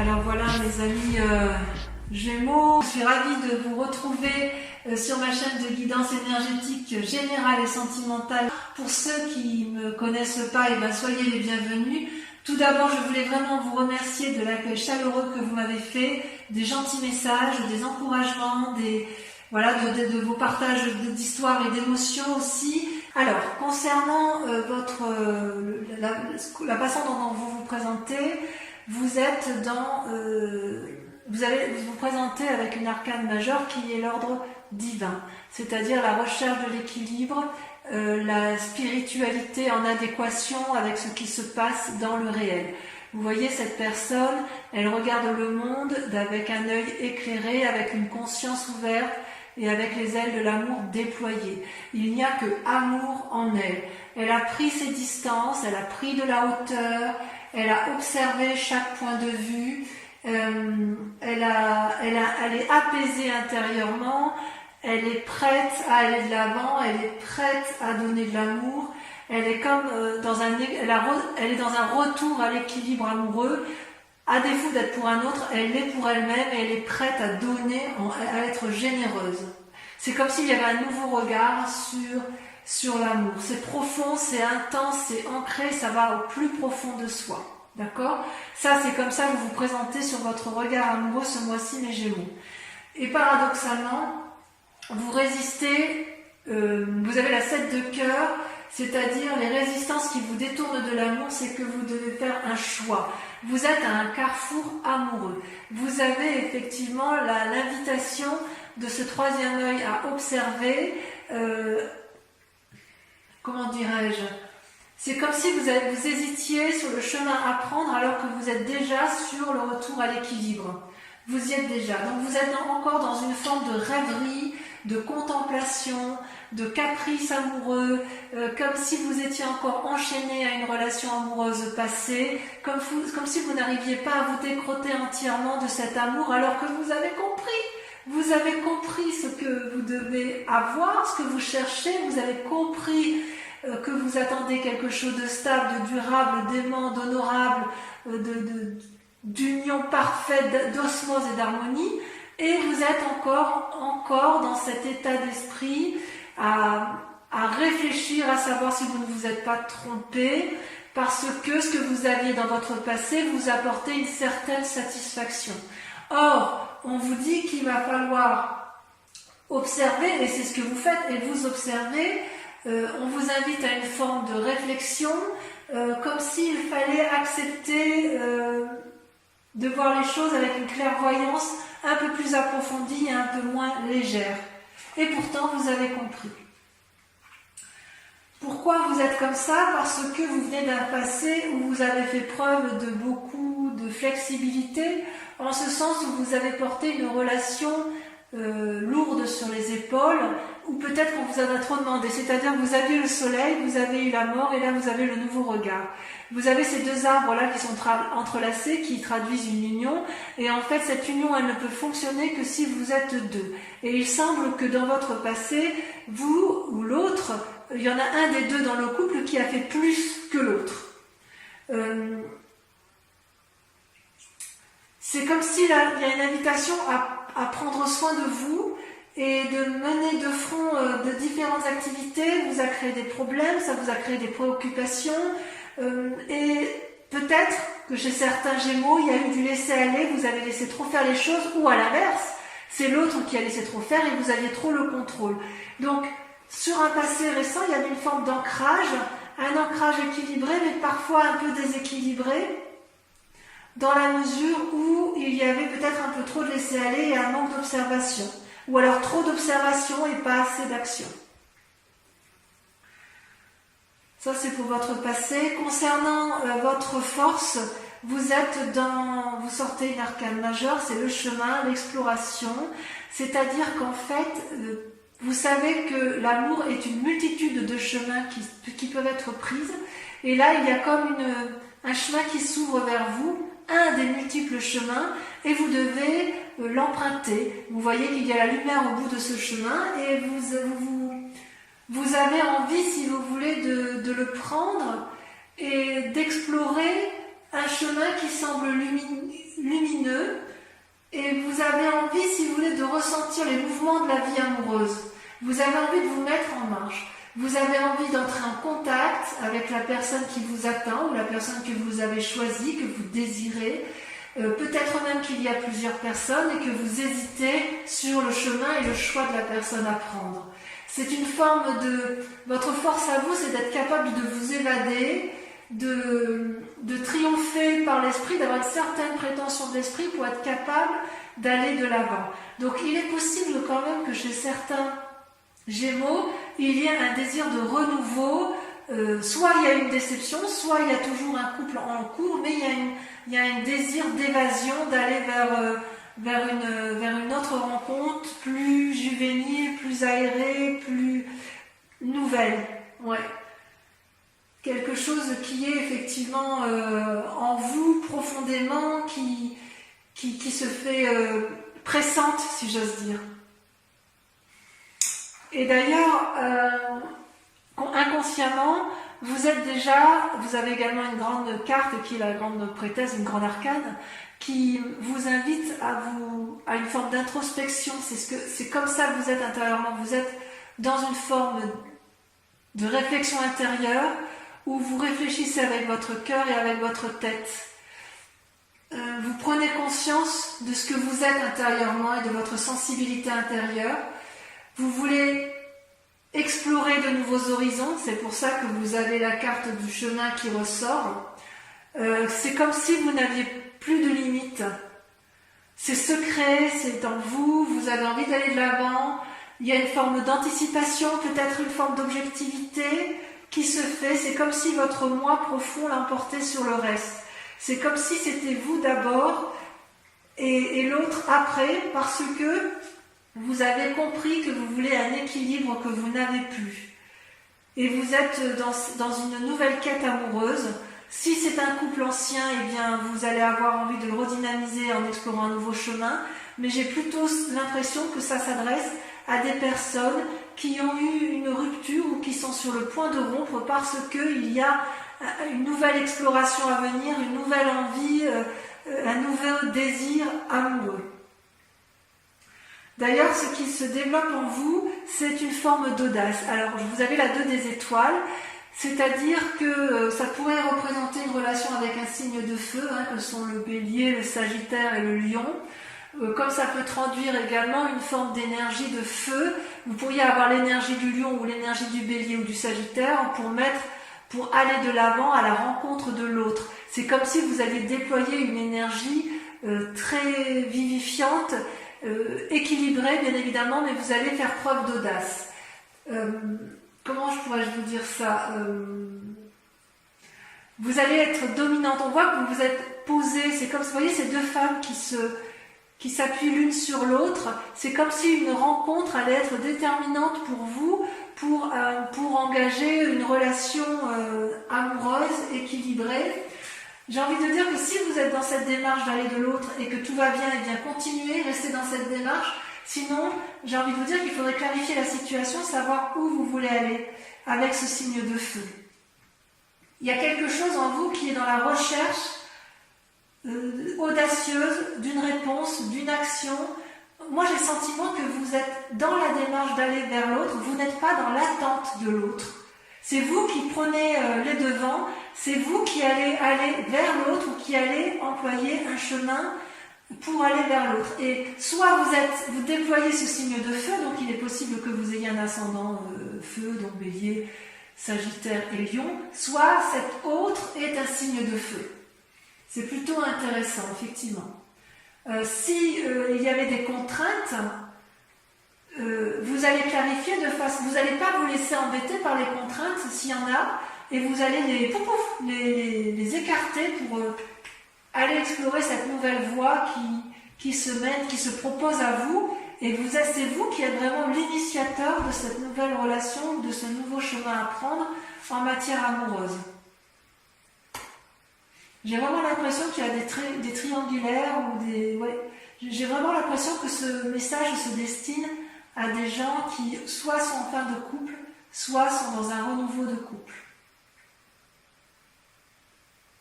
Alors voilà mes amis Gémeaux, je suis ravie de vous retrouver sur ma chaîne de guidance énergétique générale et sentimentale. Pour ceux qui ne me connaissent pas, soyez les bienvenus. Tout d'abord, je voulais vraiment vous remercier de l'accueil chaleureux que vous m'avez fait, des gentils messages, des encouragements, de vos partages d'histoires et d'émotions aussi. Alors, concernant la façon dont vous vous présentez, vous allez vous présenter avec une arcane majeure qui est l'ordre divin, c'est-à-dire la recherche de l'équilibre, la spiritualité en adéquation avec ce qui se passe dans le réel. Vous voyez cette personne, elle regarde le monde avec un œil éclairé, avec une conscience ouverte et avec les ailes de l'amour déployées. Il n'y a que amour en elle. Elle a pris ses distances, elle a pris de la hauteur, elle a observé chaque point de vue, elle est apaisée intérieurement, elle est prête à aller de l'avant, elle est prête à donner de l'amour, elle est comme elle est dans un retour à l'équilibre amoureux. À défaut d'être pour un autre, elle l'est pour elle-même et elle est prête à donner, à être généreuse. C'est comme s'il y avait un nouveau regard sur l'amour. C'est profond, c'est intense, c'est ancré, ça va au plus profond de soi. D'accord ? Ça, c'est comme ça que vous vous présentez sur votre regard amoureux ce mois-ci, mes Gémeaux. Et paradoxalement, vous résistez, vous avez la 7 de cœur, c'est-à-dire les résistances qui vous détournent de l'amour, c'est que vous devez faire un choix. Vous êtes à un carrefour amoureux. Vous avez effectivement l'invitation de ce troisième œil à observer, comment dirais-je ? C'est comme si vous hésitiez sur le chemin à prendre alors que vous êtes déjà sur le retour à l'équilibre. Vous y êtes déjà. Donc vous êtes encore dans une forme de rêverie, de contemplation, de caprice amoureux, comme si vous étiez encore enchaîné à une relation amoureuse passée, comme si vous n'arriviez pas à vous décrotter entièrement de cet amour alors que vous avez compris. Vous avez compris ce que vous devez avoir, ce que vous cherchez, vous avez compris que vous attendez quelque chose de stable, de durable, d'aimant, d'honorable, d'union parfaite, d'osmose et d'harmonie, et vous êtes encore dans cet état d'esprit à réfléchir, à savoir si vous ne vous êtes pas trompé, parce que ce que vous aviez dans votre passé vous apportait une certaine satisfaction. Or, on vous dit qu'il va falloir observer, et c'est ce que vous faites, et vous observez. On vous invite à une forme de réflexion, comme s'il fallait accepter de voir les choses avec une clairvoyance un peu plus approfondie et un peu moins légère. Et pourtant, vous avez compris. Pourquoi vous êtes comme ça ? Parce que vous venez d'un passé où vous avez fait preuve de beaucoup de flexibilité, en ce sens où vous avez porté une relation lourde sur les épaules, ou peut-être qu'on vous en a trop demandé, c'est-à-dire que vous aviez le soleil, vous avez eu la mort, et là vous avez le nouveau regard. Vous avez ces deux arbres-là qui sont entrelacés, qui traduisent une union, et en fait cette union, elle ne peut fonctionner que si vous êtes deux. Et il semble que dans votre passé, vous ou l'autre, il y en a un des deux dans le couple qui a fait plus que l'autre. C'est comme s'il y a une invitation à prendre soin de vous et de mener de front de différentes activités. Vous a créé des problèmes, ça vous a créé des préoccupations, et peut-être que chez certains Gémeaux, il y a eu du laisser-aller, vous avez laissé trop faire les choses, ou à l'inverse, c'est l'autre qui a laissé trop faire et vous aviez trop le contrôle. Donc, sur un passé récent, il y avait une forme d'ancrage, un ancrage équilibré, mais parfois un peu déséquilibré, dans la mesure où il y avait peut-être un peu trop de laisser-aller et un manque d'observation, ou alors trop d'observation et pas assez d'action. Ça, c'est pour votre passé. Concernant votre force, vous sortez une arcane majeure, c'est le chemin, l'exploration, c'est-à-dire qu'en fait, vous savez que l'amour est une multitude de chemins qui peuvent être prises, et là, il y a comme un chemin qui s'ouvre vers vous, un des multiples chemins, et vous devez l'emprunter. Vous voyez qu'il y a la lumière au bout de ce chemin, et vous avez envie, si vous voulez, de le prendre et d'explorer un chemin qui semble lumineux, avez envie, si vous voulez, de ressentir les mouvements de la vie amoureuse. Vous avez envie de vous mettre en marche. Vous avez envie d'entrer en contact avec la personne qui vous attend ou la personne que vous avez choisie, que vous désirez. Peut-être même qu'il y a plusieurs personnes et que vous hésitez sur le chemin et le choix de la personne à prendre. C'est une forme de... Votre force à vous, c'est d'être capable de vous évader, de triompher par l'esprit, d'avoir une certaine prétention de l'esprit pour être capable d'aller de l'avant. Donc il est possible quand même que chez certains Gémeaux, il y ait un désir de renouveau, soit il y a une déception, soit il y a toujours un couple en cours, mais il y a un désir d'évasion, d'aller vers une autre rencontre plus juvénile, plus aérée, plus nouvelle. Ouais. Quelque chose qui est effectivement en vous profondément, qui se fait pressante, si j'ose dire. Et d'ailleurs, inconsciemment, vous avez également une grande carte qui est la grande prêtresse, une grande arcane, qui vous invite à une forme d'introspection. C'est comme ça que vous êtes intérieurement. Vous êtes dans une forme de réflexion intérieure où vous réfléchissez avec votre cœur et avec votre tête. Vous prenez conscience de ce que vous êtes intérieurement et de votre sensibilité intérieure. Vous voulez explorer de nouveaux horizons, c'est pour ça que vous avez la carte du chemin qui ressort. C'est comme si vous n'aviez plus de limites. C'est secret, c'est en vous, vous avez envie d'aller de l'avant. Il y a une forme d'anticipation, peut-être une forme d'objectivité qui se fait. C'est comme si votre moi profond l'emportait sur le reste. C'est comme si c'était vous d'abord et l'autre après, parce que vous avez compris que vous voulez un équilibre que vous n'avez plus. Et vous êtes dans une nouvelle quête amoureuse. Si c'est un couple ancien, eh bien, vous allez avoir envie de le redynamiser en explorant un nouveau chemin. Mais j'ai plutôt l'impression que ça s'adresse à des personnes qui ont eu une rupture ou qui sont sur le point de rompre parce qu'il y a une nouvelle exploration à venir, une nouvelle envie, un nouveau désir amoureux. D'ailleurs, ce qui se développe en vous, c'est une forme d'audace. Alors, vous avez la 2 des étoiles, c'est-à-dire que ça pourrait représenter une relation avec un signe de feu, que sont le bélier, le sagittaire et le lion. Comme ça peut traduire également une forme d'énergie de feu, vous pourriez avoir l'énergie du lion ou l'énergie du bélier ou du sagittaire pour aller de l'avant à la rencontre de l'autre. C'est comme si vous alliez déployer une énergie très vivifiante, équilibrée bien évidemment, mais vous allez faire preuve d'audace. Comment pourrais-je vous dire ça, vous allez être dominante. On voit que vous êtes posée. C'est comme, vous voyez, ces 2 femmes qui s'appuient l'une sur l'autre. C'est comme si une rencontre allait être déterminante pour vous, pour engager une relation amoureuse, équilibrée. J'ai envie de dire que si vous êtes dans cette démarche d'aller de l'autre et que tout va bien, eh bien continuez, restez dans cette démarche. Sinon, j'ai envie de vous dire qu'il faudrait clarifier la situation, savoir où vous voulez aller avec ce signe de feu. Il y a quelque chose en vous qui est dans la recherche audacieuse d'une réponse, d'une action. Moi, j'ai le sentiment que vous êtes dans la démarche d'aller vers l'autre, vous n'êtes pas dans l'attente de l'autre. C'est vous qui prenez les devants, c'est vous qui allez aller vers l'autre ou qui allez employer un chemin pour aller vers l'autre. Et soit vous déployez ce signe de feu, donc il est possible que vous ayez un ascendant feu, donc bélier, sagittaire et lion, soit cet autre est un signe de feu. C'est plutôt intéressant, effectivement. Si il y avait des contraintes, vous allez clarifier de façon, vous n'allez pas vous laisser embêter par les contraintes s'il y en a, et vous allez les écarter pour aller explorer cette nouvelle voie qui se mène, qui se propose à vous, et c'est vous qui êtes vraiment l'initiateur de cette nouvelle relation, de ce nouveau chemin à prendre en matière amoureuse. J'ai vraiment l'impression qu'il y a des triangulaires ou des... Ouais, j'ai vraiment l'impression que ce message se destine à des gens qui soit sont en fin de couple, soit sont dans un renouveau de couple.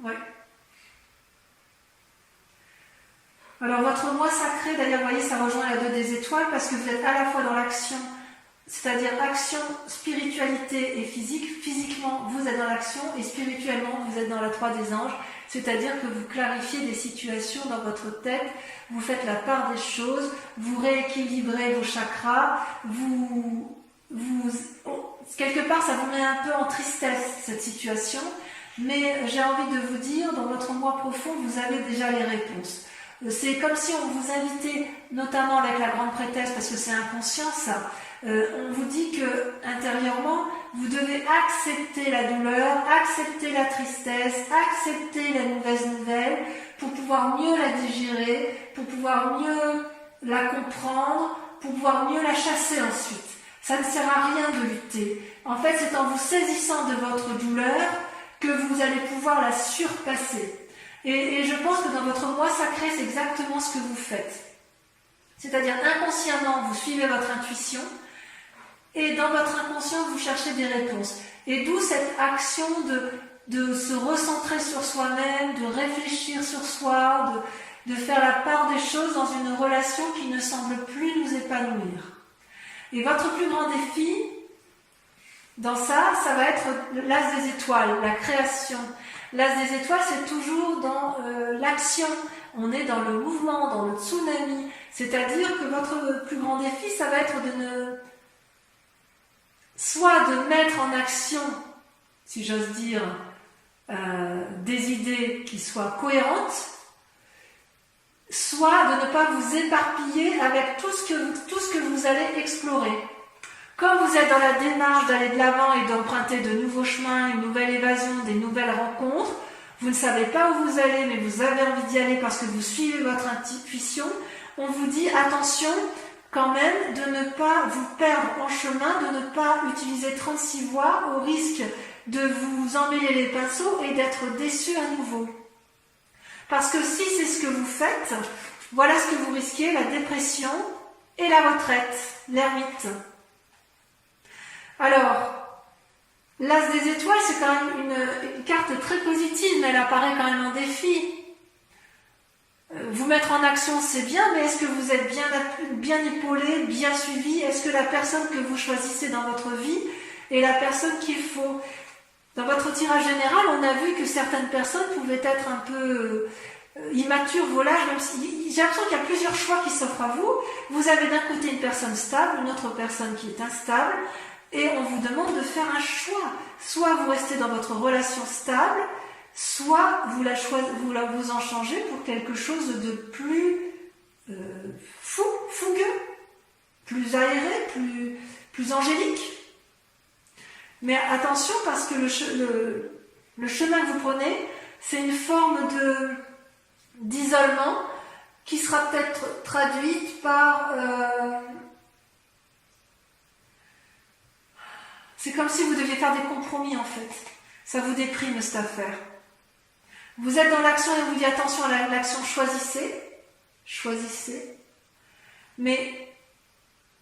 Ouais. Alors votre moi sacré, d'ailleurs, vous voyez, ça rejoint la 2 des étoiles parce que vous êtes à la fois dans l'action, c'est-à-dire action, spiritualité et physique. Physiquement, vous êtes dans l'action et spirituellement, vous êtes dans la 3 des anges. C'est-à-dire que vous clarifiez des situations dans votre tête, vous faites la part des choses, vous rééquilibrez vos chakras, quelque part, ça vous met un peu en tristesse, cette situation. Mais j'ai envie de vous dire, dans votre moi profond, vous avez déjà les réponses. C'est comme si on vous invitait, notamment avec la grande prêtresse, parce que c'est inconscient ça, on vous dit que intérieurement, vous devez accepter la douleur, accepter la tristesse, accepter la mauvaise nouvelle, pour pouvoir mieux la digérer, pour pouvoir mieux la comprendre, pour pouvoir mieux la chasser ensuite. Ça ne sert à rien de lutter. En fait, c'est en vous saisissant de votre douleur que vous allez pouvoir la surpasser. Et je pense que dans votre moi sacré, c'est exactement ce que vous faites. C'est-à-dire inconsciemment, vous suivez votre intuition et dans votre inconscient, vous cherchez des réponses. Et d'où cette action de se recentrer sur soi-même, de réfléchir sur soi, de faire la part des choses dans une relation qui ne semble plus nous épanouir. Et votre plus grand défi, dans ça va être l'as des étoiles, la création. L'as des étoiles, c'est toujours dans l'action. On est dans le mouvement, dans le tsunami. C'est-à-dire que votre plus grand défi, ça va être soit de mettre en action, si j'ose dire, des idées qui soient cohérentes, soit de ne pas vous éparpiller avec tout ce que vous allez explorer. Comme vous êtes dans la démarche d'aller de l'avant et d'emprunter de nouveaux chemins, une nouvelle évasion, des nouvelles rencontres, vous ne savez pas où vous allez, mais vous avez envie d'y aller parce que vous suivez votre intuition, on vous dit attention quand même de ne pas vous perdre en chemin, de ne pas utiliser 36 voies au risque de vous emmêler les pinceaux et d'être déçu à nouveau. Parce que si c'est ce que vous faites, voilà ce que vous risquez, la dépression et la retraite, l'ermite. Alors, l'as des étoiles, c'est quand même une carte très positive, mais elle apparaît quand même en défi. Vous mettre en action, c'est bien, mais est-ce que vous êtes bien épaulé, bien suivi? Est-ce que la personne que vous choisissez dans votre vie est la personne qu'il faut? Dans votre tirage général, on a vu que certaines personnes pouvaient être un peu immatures, volages, même si j'ai l'impression qu'il y a plusieurs choix qui s'offrent à vous. Vous avez d'un côté une personne stable, une autre personne qui est instable, et on vous demande de faire un choix. Soit vous restez dans votre relation stable, soit vous en changez pour quelque chose de plus fougueux, plus aéré, plus angélique. Mais attention parce que le chemin que vous prenez, c'est une forme d'isolement qui sera peut-être traduite par... c'est comme si vous deviez faire des compromis en fait. Ça vous déprime cette affaire. Vous êtes dans l'action et on vous dit attention à l'action, choisissez. Mais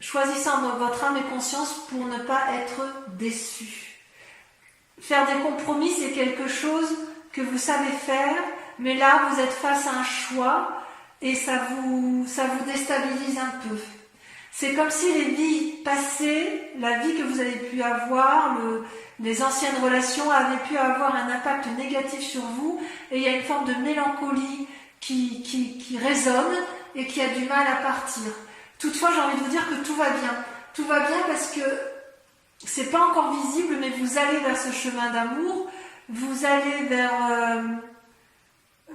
choisissez en votre âme et conscience pour ne pas être déçu. Faire des compromis, c'est quelque chose que vous savez faire, mais là, vous êtes face à un choix et ça vous déstabilise un peu. C'est comme si les vies passées, la vie que vous avez pu avoir, les anciennes relations avaient pu avoir un impact négatif sur vous et il y a une forme de mélancolie qui résonne et qui a du mal à partir. Toutefois, j'ai envie de vous dire que tout va bien. Tout va bien parce que c'est pas encore visible, mais vous allez vers ce chemin d'amour, vous allez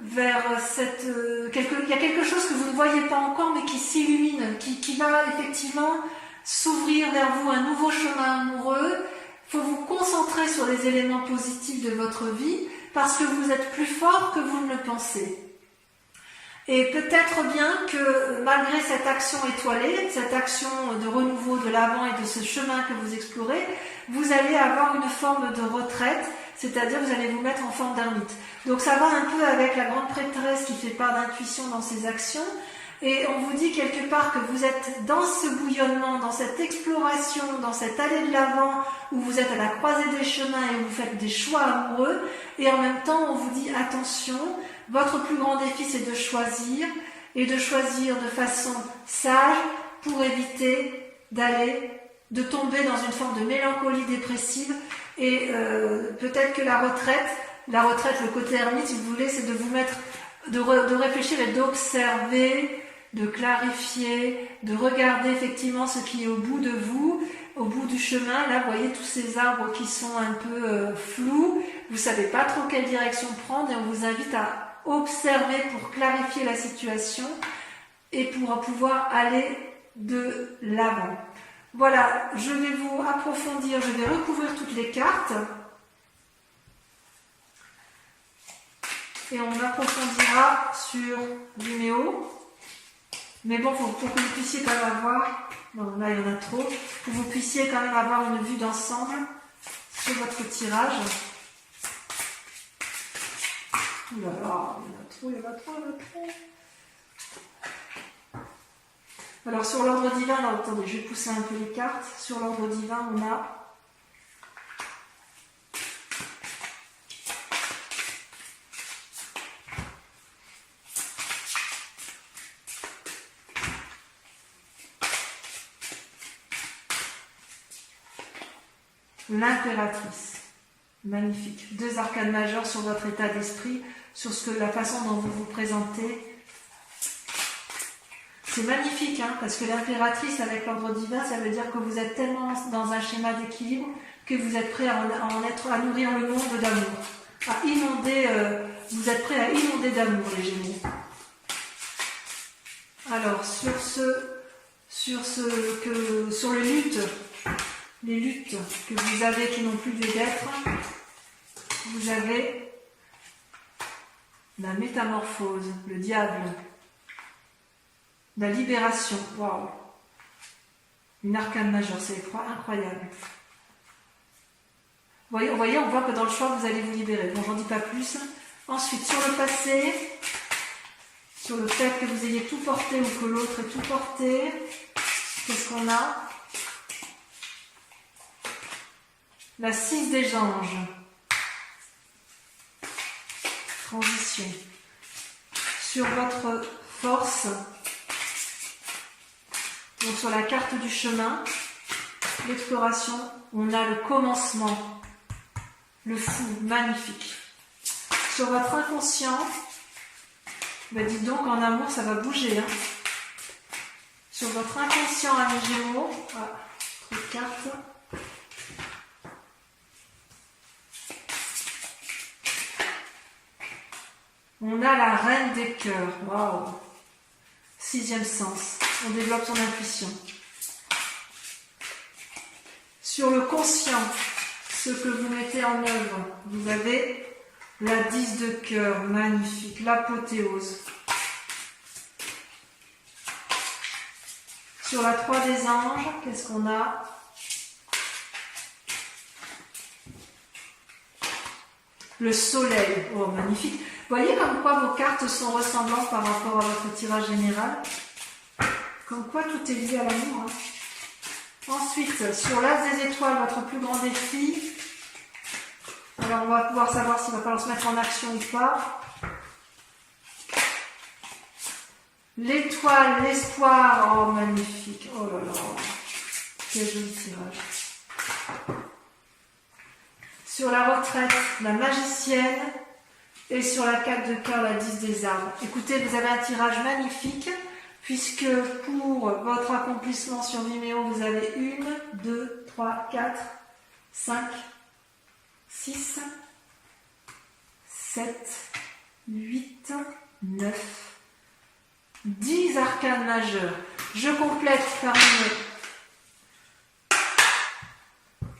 vers cette... il y a quelque chose que vous ne voyez pas encore, mais qui s'illumine, qui va effectivement s'ouvrir vers vous, un nouveau chemin amoureux. Il faut vous concentrer sur les éléments positifs de votre vie, parce que vous êtes plus fort que vous ne le pensez. Et peut-être bien que malgré cette action étoilée, cette action de renouveau de l'avant et de ce chemin que vous explorez, vous allez avoir une forme de retraite, c'est-à-dire vous allez vous mettre en forme d'ermite. Donc ça va un peu avec la grande prêtresse qui fait part d'intuition dans ses actions, et on vous dit quelque part que vous êtes dans ce bouillonnement, dans cette exploration, dans cette allée de l'avant, où vous êtes à la croisée des chemins et où vous faites des choix amoureux, et en même temps on vous dit attention, votre plus grand défi c'est de choisir, et de choisir de façon sage pour éviter de tomber dans une forme de mélancolie dépressive et peut-être que la retraite, le côté ermite si vous voulez, c'est de vous mettre, de réfléchir et d'observer, de clarifier, de regarder effectivement ce qui est au bout de vous, au bout du chemin. Là, vous voyez tous ces arbres qui sont un peu flous, vous ne savez pas trop quelle direction prendre et on vous invite à observer pour clarifier la situation et pour pouvoir aller de l'avant. Voilà, je vais vous approfondir, je vais recouvrir toutes les cartes et on approfondira sur Vimeo. Mais bon, pour que vous puissiez quand même avoir, non là il y en a trop, pour que vous puissiez quand même avoir une vue d'ensemble sur votre tirage. Ouh là là, il y en a trop. Alors sur l'ordre divin, là, attendez, je vais pousser un peu les cartes. Sur l'ordre divin, on a l'impératrice. Magnifique. 2 arcanes majeures sur votre état d'esprit, sur la façon dont vous vous présentez. C'est magnifique, hein, parce que l'impératrice avec l'ordre divin, ça veut dire que vous êtes tellement dans un schéma d'équilibre que vous êtes prêt à nourrir le monde d'amour. Vous êtes prêt à inonder d'amour, les Gémeaux. Alors, sur les luttes que vous avez qui n'ont plus lieu d'être, vous avez la métamorphose, le diable, la libération, waouh, une arcane majeure, c'est incroyable. Vous voyez, on voit que dans le choix, vous allez vous libérer. Bon, j'en dis pas plus. Ensuite, sur le passé, sur le fait que vous ayez tout porté ou que l'autre ait tout porté, qu'est-ce qu'on a? La 6 des anges. Transition. Sur votre force, donc sur la carte du chemin, l'exploration, on a le commencement, le fou, magnifique. Sur votre inconscient, dites donc en amour ça va bouger. Hein. Sur votre inconscient, amis Gémeaux, trop de cartes. On a la reine des cœurs, waouh, 6e sens, on développe son intuition. Sur le conscient, ce que vous mettez en œuvre, vous avez la 10 de cœur, magnifique, l'apothéose. Sur la 3 des anges, qu'est-ce qu'on a? Le soleil, oh magnifique. Vous voyez comme quoi vos cartes sont ressemblantes par rapport à votre tirage général? Comme quoi tout est lié à l'amour. Hein. Ensuite, sur l'as des étoiles, votre plus grand défi. Alors on va pouvoir savoir s'il va falloir se mettre en action ou pas. L'étoile, l'espoir, oh magnifique, oh là là, quel joli tirage. Sur la retraite, la magicienne. Et sur la 4 de cœur, la 10 des arbres. Écoutez, vous avez un tirage magnifique, puisque pour votre accomplissement sur Vimeo, vous avez 1, 2, 3, 4, 5, 6, 7, 8, 9, 10 arcanes majeures. Je complète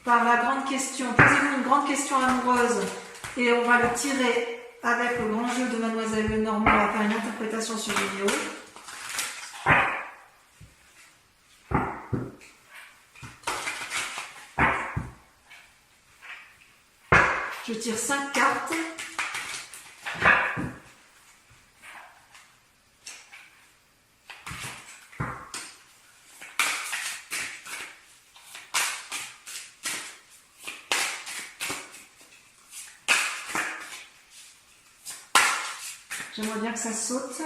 par la grande question. Posez-vous une grande question amoureuse et on va le tirer avec le grand jeu de Mademoiselle Lenormand. On va faire une interprétation sur vidéo. Je tire 5 cartes. J'aimerais bien que ça saute.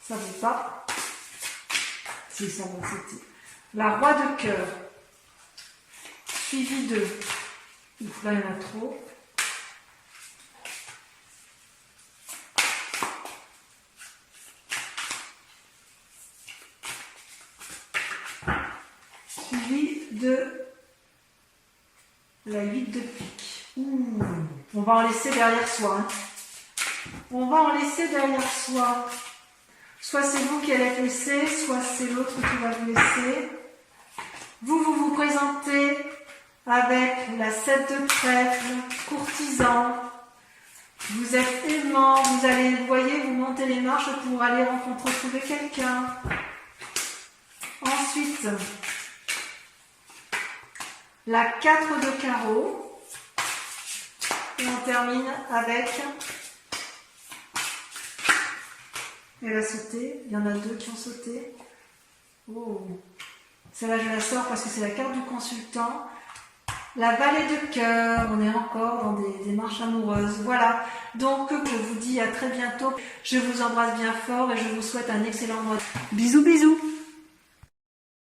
Ça ne veut pas. Si, ça va, c'était. La roi de cœur. Suivi de. Ouf, là, il y en a trop. Suivi de la 8 de pique. Ouh. On va en laisser derrière soi. Hein. On va en laisser derrière soi. Soit c'est vous qui allez être laissé, soit c'est l'autre qui va vous laisser. Vous vous présentez avec la 7 de trèfle, courtisan. Vous êtes aimant, vous allez, vous voyez, vous montez les marches pour aller trouver quelqu'un. Ensuite, la 4 de carreau. Et on termine avec... Elle a sauté, il y en a 2 qui ont sauté. Oh. Celle-là, je la sors parce que c'est la carte du consultant. La vallée de cœur, on est encore dans des marches amoureuses. Voilà, donc je vous dis à très bientôt. Je vous embrasse bien fort et je vous souhaite un excellent mois. Bisous, bisous.